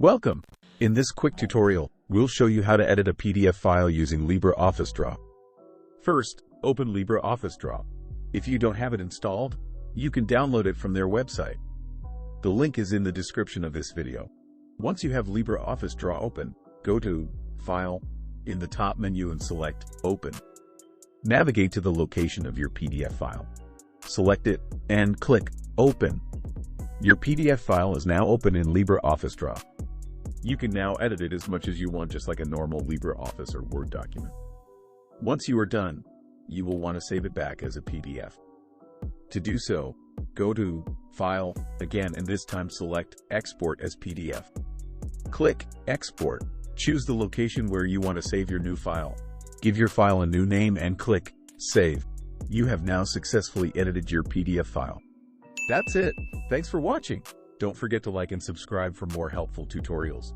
Welcome! In this quick tutorial, we'll show you how to edit a PDF file using LibreOffice Draw. First, open LibreOffice Draw. If you don't have it installed, you can download it from their website. The link is in the description of this video. Once you have LibreOffice Draw open, go to File in the top menu and select Open. Navigate to the location of your PDF file. Select it and click Open. Your PDF file is now open in LibreOffice Draw. You can now edit it as much as you want, just like a normal LibreOffice or Word document. Once you are done, you will want to save it back as a PDF. To do so, go to File again and this time select Export as PDF. Click Export. Choose the location where you want to save your new file. Give your file a new name and click Save. You have now successfully edited your PDF file. That's it. Thanks for watching. Don't forget to like and subscribe for more helpful tutorials.